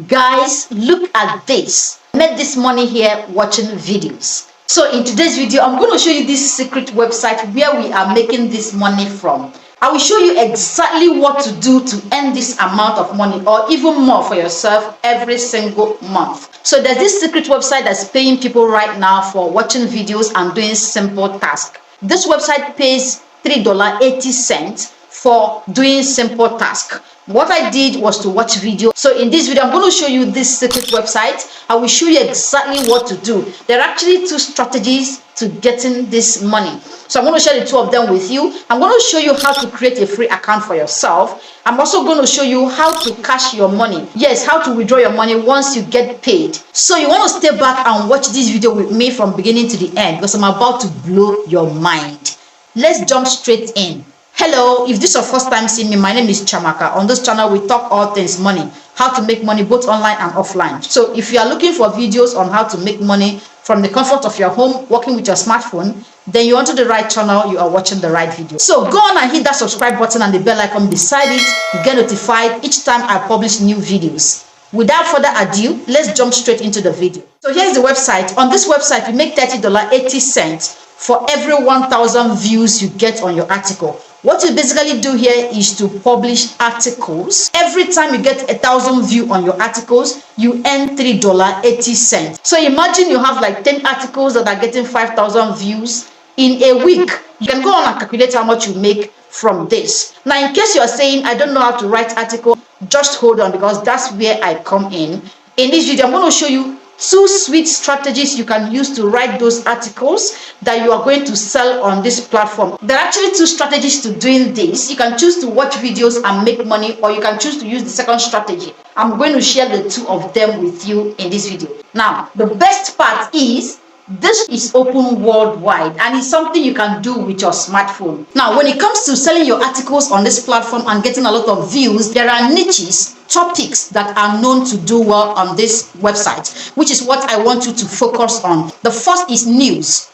Guys, look at this. I made this money here watching videos. So in today's video, I'm going to show you this secret website where we are making this money from. I will show you exactly what to do to earn this amount of money or even more for yourself every single month. So there's this secret website that's paying people right now for watching videos and doing simple tasks. This website pays $3.80 for doing simple tasks. What I did was to watch video. So in this video, I'm going to show you this secret website. I will show you exactly what to do. There are actually two strategies to getting this money. So I'm going to share the two of them with you. I'm going to show you how to create a free account for yourself. I'm also going to show you how to cash your money. Yes, how to withdraw your money once you get paid. So you want to stay back and watch this video with me from beginning to the end because I'm about to blow your mind. Let's jump straight in. Hello, if this is your first time seeing me, my name is Chamaka. On this channel, we talk all things money, how to make money both online and offline. So if you are looking for videos on how to make money from the comfort of your home, working with your smartphone, then you're onto the right channel, you are watching the right video. So go on and hit that subscribe button and the bell icon beside it to get notified each time I publish new videos. Without further ado, let's jump straight into the video. So here's the website. On this website, you make $30.80 for every 1,000 views you get on your article. What you basically do here is to publish articles. Every time you get 1,000 views on your articles, you earn $3.80. So imagine you have like 10 articles that are getting 5,000 views in a week. You can go on and calculate how much you make from this. Now, in case you are saying, I don't know how to write articles, just hold on because that's where I come in. In this video, I'm going to show you two sweet strategies you can use to write those articles that you are going to sell on this platform. There are actually two strategies to doing this. You can choose to watch videos and make money, or you can choose to use the second strategy. I'm going to share the two of them with you in this video. Now, the best part is this is open worldwide and it's something you can do with your smartphone. Now, when it comes to selling your articles on this platform and getting a lot of views, there are niches, topics that are known to do well on this website, which is what I want you to focus on. The first is news,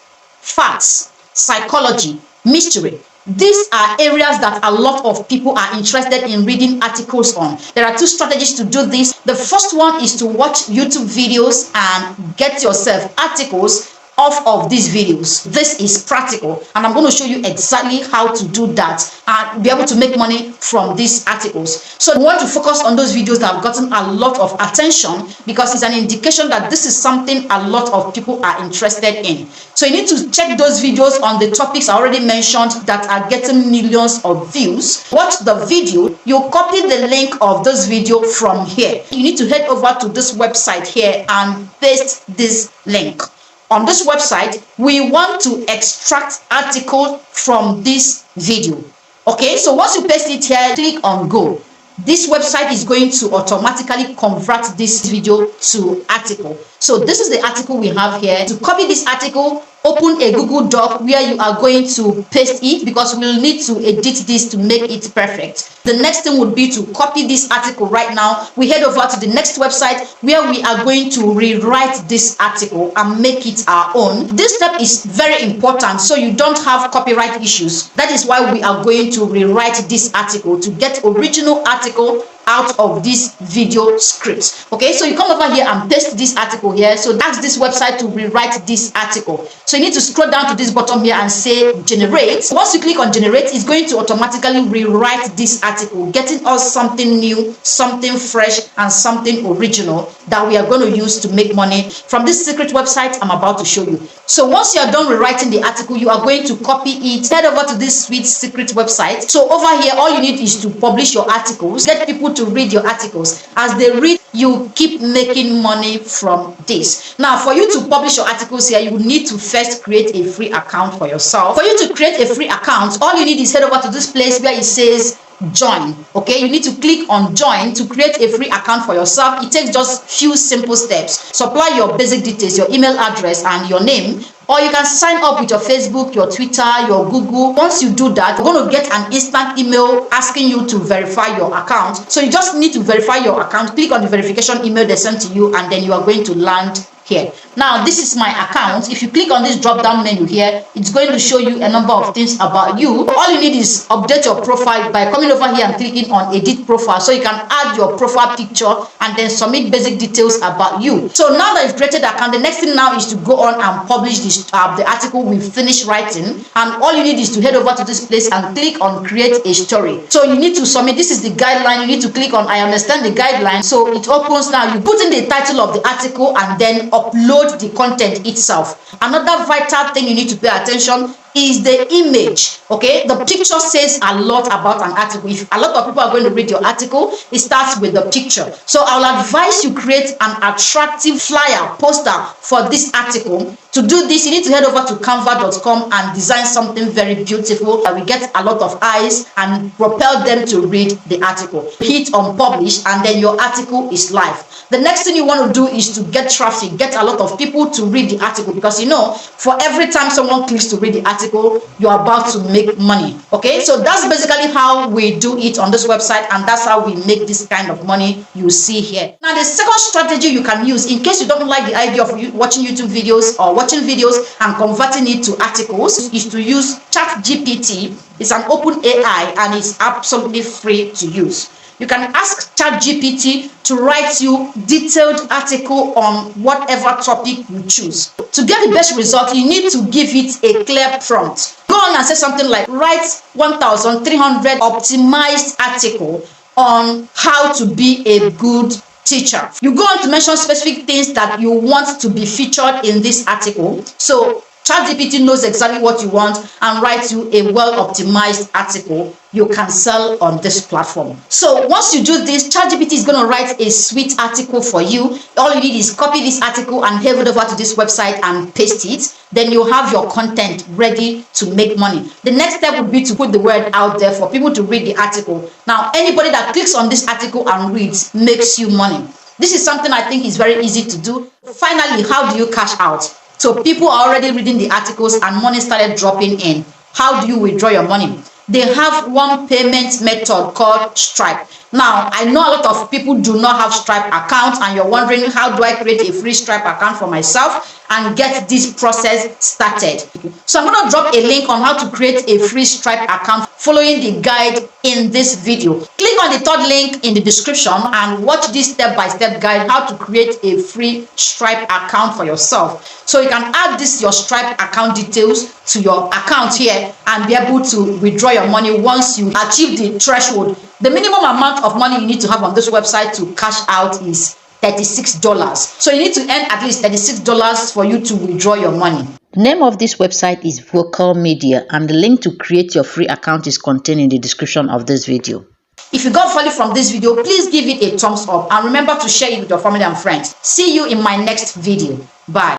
facts, psychology, mystery. These are areas that a lot of people are interested in reading articles on. There are two strategies to do this. The first one is to watch YouTube videos and get yourself articles off of these videos. This is practical and I'm going to show you exactly how to do that and be able to make money from these articles. So we want to focus on those videos that have gotten a lot of attention because it's an indication that this is something a lot of people are interested in. So you need to check those videos on the topics I already mentioned that are getting millions of views. Watch the video, you copy the link of this video from here. You need to head over to this website here and paste this link. On this website, we want to extract article from this video. Okay, so once you paste it here, click on go. This website is going to automatically convert this video to article. So this is the article we have here. To copy this article, open a Google Doc where you are going to paste it because we'll need to edit this to make it perfect. The next thing would be to copy this article right now. We head over to the next website where we are going to rewrite this article and make it our own. This step is very important so you don't have copyright issues. That is why we are going to rewrite this article to get original article out of this video script. Okay, so you come over here and paste this article here. So ask this website to rewrite this article. So you need to scroll down to this bottom here and say generate. Once you click on generate, it's going to automatically rewrite this article, getting us something new, something fresh, and something original that we are going to use to make money from this secret website I'm about to show you. So once you are done rewriting the article, you are going to copy it, head over to this sweet secret website. So over here, all you need is to publish your articles, get people to read your articles. As they read, you keep making money from this. Now, for you to publish your articles here, you need to first create a free account for yourself. For you to create a free account, all you need is head over to this place where it says join. Okay, you need to click on join to create a free account for yourself. It takes just few simple steps. Supply your basic details, your email address and your name, or you can sign up with your Facebook, your Twitter, your Google. Once you do that, you're going to get an instant email asking you to verify your account. So you just need to verify your account. Click on the verification email they sent to you and then you are going to land here. Now this is my account. If you click on this drop down menu here, it's going to show you a number of things about you. All you need is update your profile by coming over here and clicking on edit profile, so you can add your profile picture and then submit basic details about you. So now that you've created an account, the next thing now is to go on and publish this the article we finished writing, and all you need is to head over to this place and click on create a story. So you need to submit. This is the guideline. You need to click on I understand the guideline. So it opens now. You put in the title of the article and then upload the content itself. Another vital thing you need to pay attention is the image. Okay, the picture says a lot about an article. If a lot of people are going to read your article, it starts with the picture. So I'll advise you create an attractive flyer poster for this article. To do this, you need to head over to canva.com and design something very beautiful that will get a lot of eyes and propel them to read the article. Hit on publish and then your article is live. The next thing you want to do is to get traffic, get a lot of people to read the article, because you know, for every time someone clicks to read the article, you're about to make money. Okay, so that's basically how we do it on this website, and that's how we make this kind of money you see here. Now, the second strategy you can use in case you don't like the idea of watching YouTube videos or watching videos and converting it to articles is to use Chat GPT. It's an open AI and it's absolutely free to use. You can ask Chat GPT to write you detailed article on whatever topic you choose. To get the best result, you need to give it a clear prompt. Go on and say something like, write 1,300 optimized article on how to be a good teacher. You go on to mention specific things that you want to be featured in this article. So ChatGPT knows exactly what you want and writes you a well-optimized article you can sell on this platform. So once you do this, ChatGPT is going to write a sweet article for you. All you need is copy this article and head over to this website and paste it. Then you have your content ready to make money. The next step would be to put the word out there for people to read the article. Now, anybody that clicks on this article and reads makes you money. This is something I think is very easy to do. Finally, how do you cash out? So people are already reading the articles and money started dropping in. How do you withdraw your money? They have one payment method called Stripe. Now, I know a lot of people do not have Stripe accounts and you're wondering, how do I create a free Stripe account for myself and get this process started? So I'm going to drop a link on how to create a free Stripe account following the guide in this video. Click on the third link in the description and watch this step-by-step guide how to create a free Stripe account for yourself. So you can add your Stripe account details to your account here and be able to withdraw your money once you achieve the threshold. The minimum amount of money you need to have on this website to cash out is $36. So you need to earn at least $36 for you to withdraw your money. The name of this website is Vocal Media, and the link to create your free account is contained in the description of this video. If you got value from this video, please give it a thumbs up and remember to share it with your family and friends. See you in my next video. Bye.